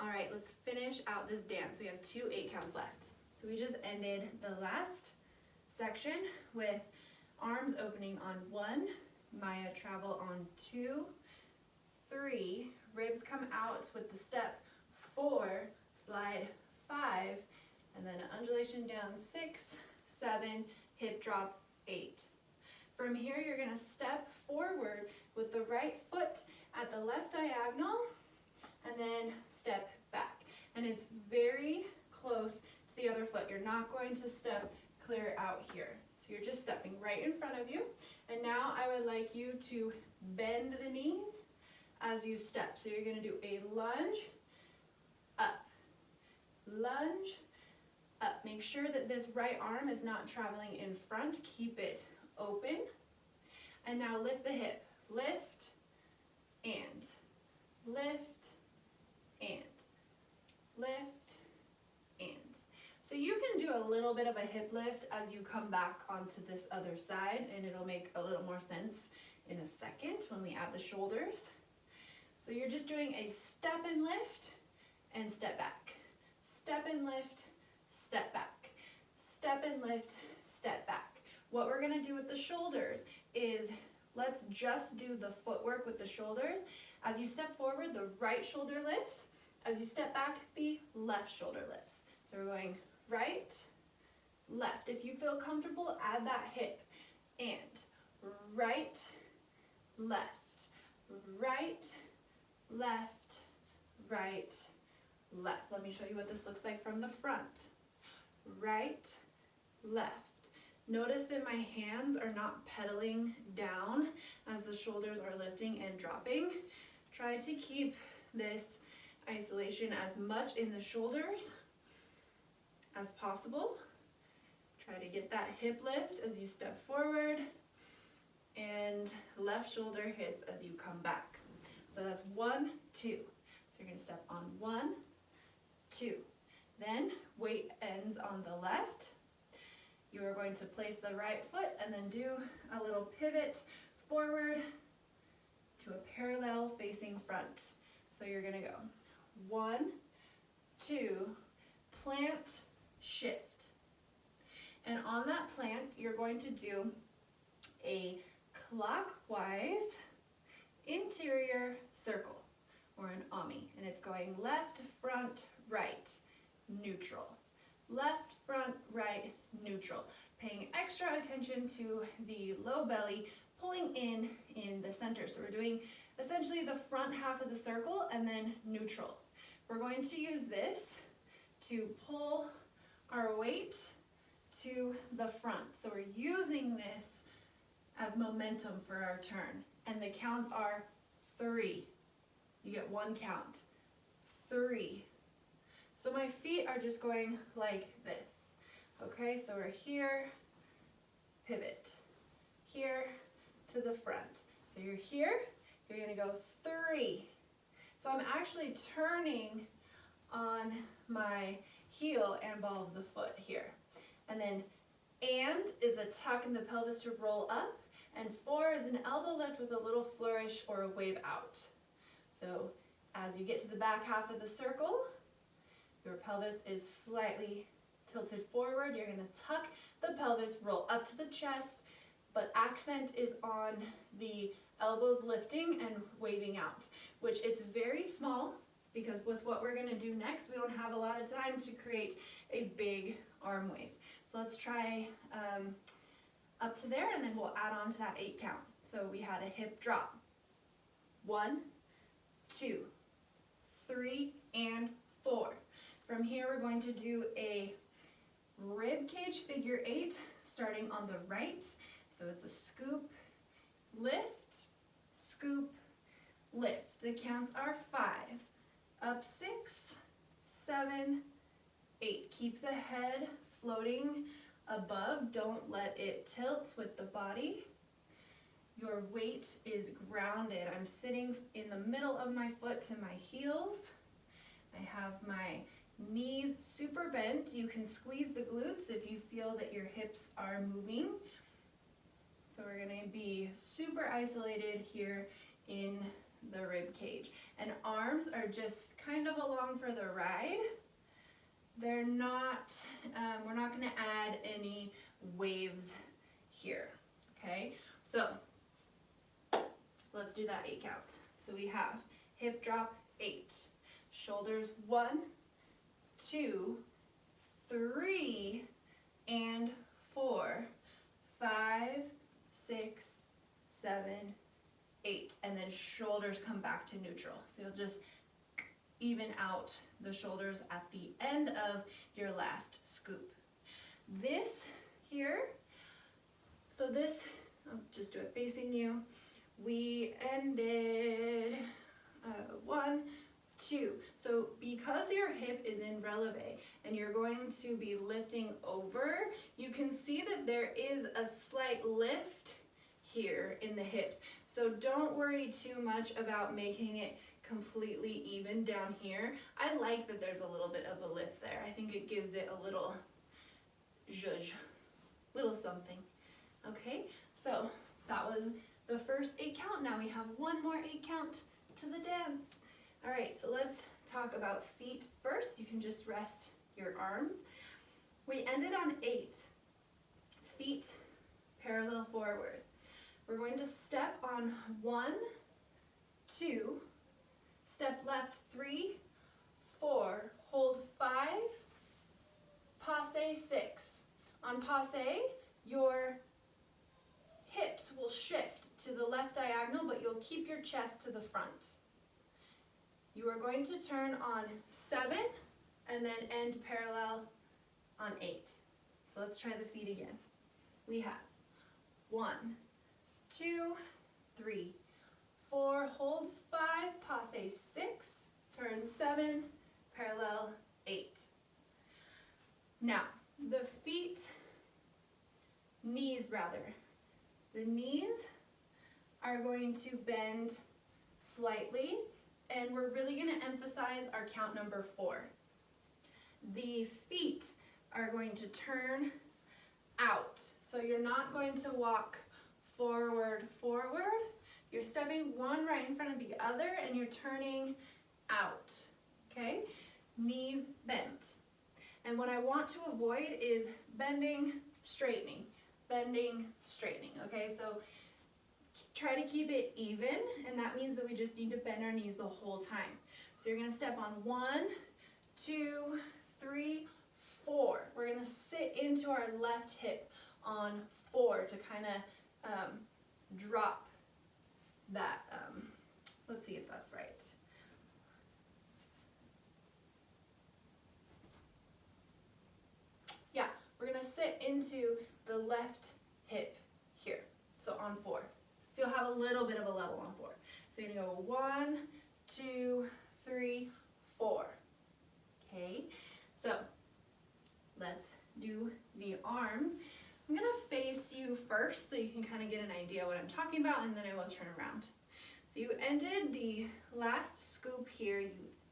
All right, let's finish out this dance. We have 2 8 counts left. So we just ended the last section with arms opening on 1, Maya travel on 2, 3, ribs come out with the step 4, slide 5, and then an undulation down 6, 7, hip drop 8. From here, you're gonna step forward with the right foot at the left diagonal, and then step back. And it's very close to the other foot. You're not going to step clear out here. So you're just stepping right in front of you. And now I would like you to bend the knees as you step. So you're gonna do a lunge, up, lunge, up. Make sure that this right arm is not traveling in front. Keep it open. And now lift the hip. Lift, and lift, and lift, and. So you can do a little bit of a hip lift as you come back onto this other side, and it'll make a little more sense in a second when we add the shoulders. So you're just doing a step and lift and step back. Step and lift, step back. Step and lift, step back. What we're gonna do with the shoulders is let's just do the footwork with the shoulders. As you step forward, the right shoulder lifts. As you step back, the left shoulder lifts. So we're going right, left. If you feel comfortable, add that hip. And right, left, right, left, right, left. Let me show you what this looks like from the front. Right, left. Notice that my hands are not pedaling down as the shoulders are lifting and dropping. Try to keep this isolation as much in the shoulders as possible. Try to get that hip lift as you step forward, and left shoulder hits as you come back. So that's 1, 2. So you're gonna step on 1, 2. Then weight ends on the left. You are going to place the right foot and then do a little pivot forward to a parallel facing front. So you're gonna go 1, 2, plant, shift. And on that plant, you're going to do a clockwise interior circle, or an ami. And it's going left, front, right, neutral. Left, front, right, neutral. Paying extra attention to the low belly, pulling in the center. So we're doing essentially the front half of the circle and then neutral. We're going to use this to pull our weight to the front. So we're using this as momentum for our turn. And the counts are 3. You get 1 count. 3. So my feet are just going like this. Okay, so we're here, pivot, here to the front. So you're here, you're gonna go 3. So I'm actually turning on my heel and ball of the foot here. And then and is a tuck in the pelvis to roll up, and 4 is an elbow lift with a little flourish or a wave out. So as you get to the back half of the circle, your pelvis is slightly tilted forward. You're gonna tuck the pelvis, roll up to the chest, but accent is on the elbows lifting and waving out, which it's very small because with what we're gonna do next, we don't have a lot of time to create a big arm wave. So let's try up to there, and then we'll add on to that 8 count. So we had a hip drop. 1, 2, 3, and 4. From here, we're going to do a rib cage figure 8, starting on the right. So it's a scoop, lift, scoop, lift. The counts are 5, up 6, 7, 8. Keep the head floating above. Don't let it tilt with the body. Your weight is grounded. I'm sitting in the middle of my foot to my heels. I have my knees super bent. You can squeeze the glutes if you feel that your hips are moving. So we're gonna be super isolated here in the rib cage. And arms are just kind of along for the ride. They're not, we're not gonna add any waves here, okay? So, let's do that 8 count. So we have hip drop 8, shoulders 1, 2, 3, and 4, 5, 6, 7, 8, and then shoulders come back to neutral. So you'll just even out the shoulders at the end of your last scoop. This here, so this, I'll just do it facing you. We ended 1, 2. So because your hip is in releve and you're going to be lifting over, you can see that there is a slight lift here in the hips. So don't worry too much about making it completely even down here. I like that there's a little bit of a lift there. I think it gives it a little zhuzh, little something. Okay, so that was the first 8 count. Now we have one more 8 count to the dance. All right, so let's talk about feet first. You can just rest your arms. We ended on 8. Feet parallel forward. We're going to step on 1, 2, step left 3, 4, hold 5, passe 6. On passe, your hips will shift to the left diagonal, but you'll keep your chest to the front. You are going to turn on 7 and then end parallel on 8. So let's try the feet again. We have 1, 2, 3, 4, hold 5, passe 6, turn 7, parallel 8. Now, the feet, knees rather. The knees are going to bend slightly, and we're really going to emphasize our count number 4. The feet are going to turn out. So you're not going to walk forward, forward. You're stepping one right in front of the other and you're turning out, okay? Knees bent. And what I want to avoid is bending, straightening, okay? So try to keep it even, and that means that we just need to bend our knees the whole time. So you're gonna step on 1, 2, 3, 4. We're gonna sit into our left hip on 4 to kind of drop that, let's see if that's right. Yeah, we're gonna sit into the left hip here, so on 4. So you'll have a little bit of a level on 4. So you're gonna go 1, 2, 3, 4. Okay, so let's do the arms. I'm gonna face you first so you can kind of get an idea what I'm talking about, and then I will turn around. So you ended the last scoop here, you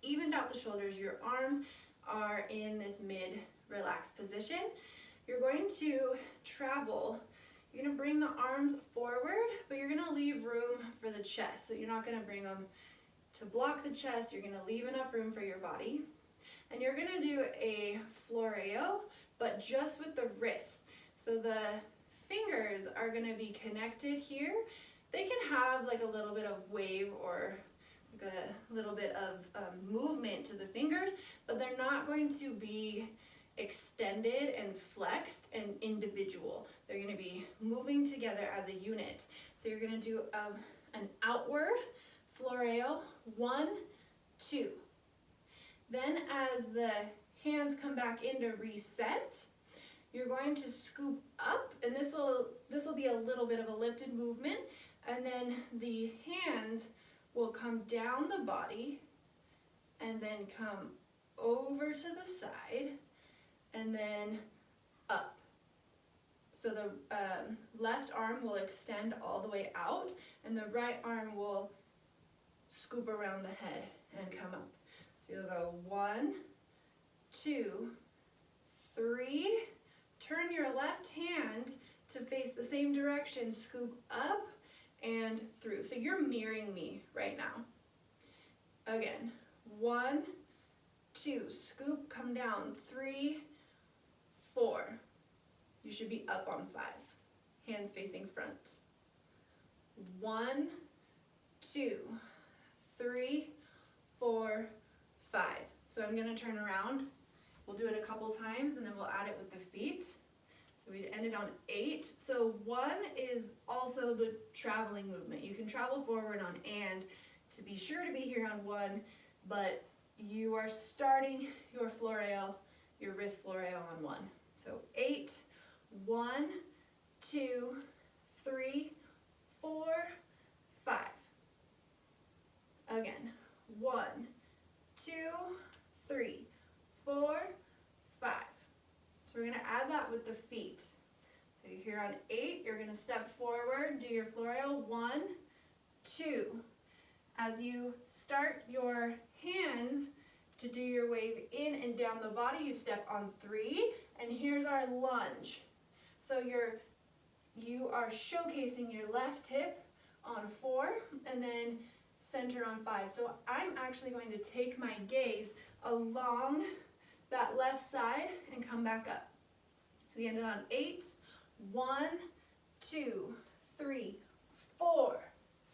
evened out the shoulders, your arms are in this mid-relaxed position. You're going to travel, you're gonna bring the arms forward, but you're gonna leave room for the chest. So you're not gonna bring them to block the chest, you're gonna leave enough room for your body. And you're gonna do a floreo, but just with the wrists. So the fingers are gonna be connected here. They can have like a little bit of wave or like a little bit of movement to the fingers, but they're not going to be extended and flexed and individual. They're gonna be moving together as a unit. So you're gonna do an outward floreo, 1, 2. Then as the hands come back in to reset, you're going to scoop up, and this will be a little bit of a lifted movement, and then the hands will come down the body and then come over to the side and then up. So the left arm will extend all the way out and the right arm will scoop around the head and come up. So you'll go 1, 2, 3, turn your left hand to face the same direction, scoop up, and through. So you're mirroring me right now. Again, 1, 2, scoop, come down, 3, 4. You should be up on 5. Hands facing front. 1, 2, 3, 4, 5. So I'm going to turn around. We'll do it a couple times and then we'll add it with the feet. So we ended on 8. So 1 is also the traveling movement. You can travel forward on and to be sure to be here on 1, but you are starting your floreo, your wrist floreo on 1. So 8, 1, 2, 3, 4, 5. Again, 1, 2, 3, 4, 5. So we're going to add that with the feet. So you're here on 8, you're going to step forward, do your floreo, 1, 2. As you start your hands to do your wave in and down the body, you step on 3, and here's our lunge. So you are showcasing your left hip on 4, and then center on 5. So I'm actually going to take my gaze along that left side and come back up. So we ended on 8, 1, 2, 3, 4,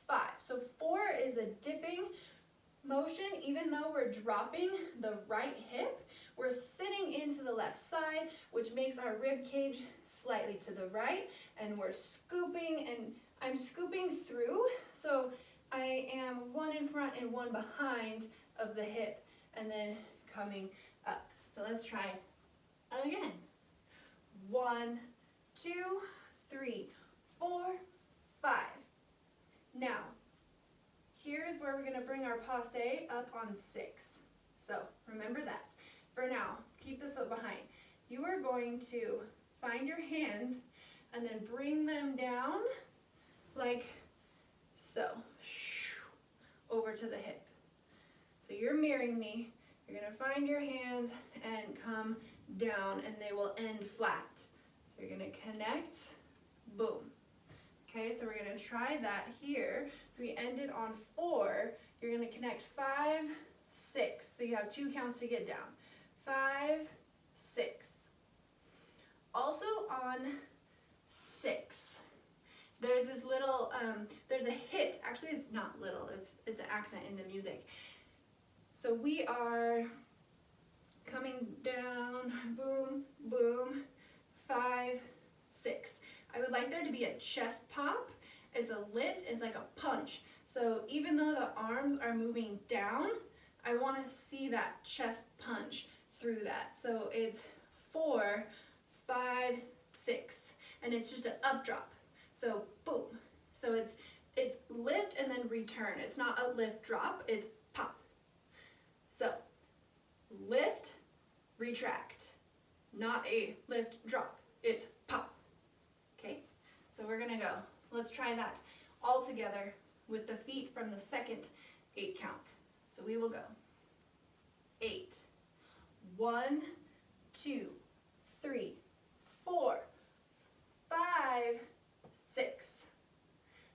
5. So 4 is a dipping motion. Even though we're dropping the right hip, we're sitting into the left side, which makes our rib cage slightly to the right, and we're scooping, and I'm scooping through, so I am 1 in front and 1 behind of the hip, and then coming up. So let's try again. 1, 2, 3, 4, 5. Now, here's where we're going to bring our passe up on 6. So remember that. For now, keep this foot behind. You are going to find your hands and then bring them down like so, over to the hip. So you're mirroring me. You're going to find your hands and come down, and they will end flat. So you're going to connect, boom. Okay, so we're going to try that here. So we ended on 4. You're going to connect 5, 6. So you have 2 counts to get down. 5, 6. Also on 6, there's this little, there's a hit. Actually, it's not little. It's an accent in the music. So we are coming down, boom, boom, 5, 6. I would like there to be a chest pop. It's a lift, it's like a punch. So even though the arms are moving down, I want to see that chest punch through that. So it's 4, 5, 6, and it's just an up drop. So boom. So it's lift and then return. It's not a lift drop, it's pop. So lift, retract. Not a lift drop, it's pop. Okay, so we're gonna go. Let's try that all together with the feet from the second 8 count. So we will go. 8, 1, 2, 3, 4, 5, 6.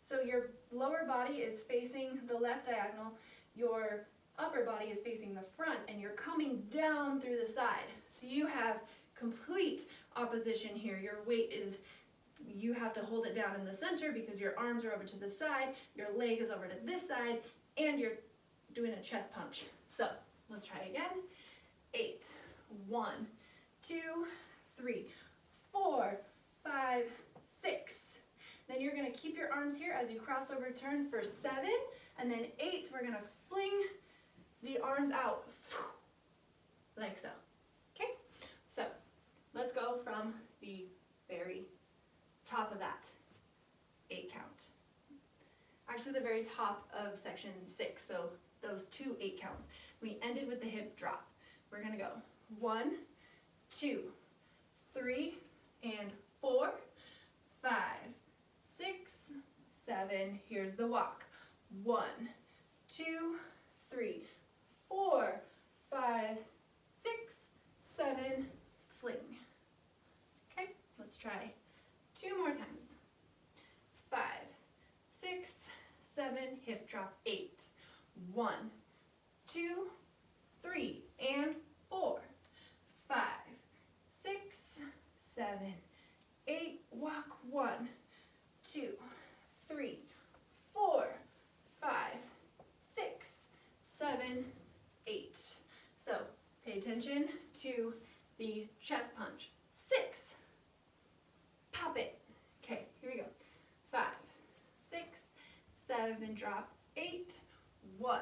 So your lower body is facing the left diagonal, your upper body is facing the front, and you're coming down through the side. So you have complete opposition here. Your weight is, you have to hold it down in the center because your arms are over to the side, your leg is over to this side, and you're doing a chest punch. So let's try again. 8, 1, 2, 3, 4, 5, 6. Then you're going to keep your arms here as you cross over turn for 7, and then 8, we're going to fling the arms out like so. Okay? So let's go from the very top of that 8 count. Actually the very top of section 6, so those 2 8 counts. We ended with the hip drop. We're going to go 1, 2, 3, and 4, 5, 6, 7. Here's the walk. 1, 2, 3, 4, 5, 6, 7, fling. Okay, let's try 2 more times. 5, 6, 7, hip drop 8. 1, 2, 3, and 4, 5, 6, 7, 8. Walk 1, 2, 3, 4, 5, 6, 7, 8. So pay attention to the chest punch. 6. Pop it. Okay, here we go. 5, 6, 7, drop 8. 1,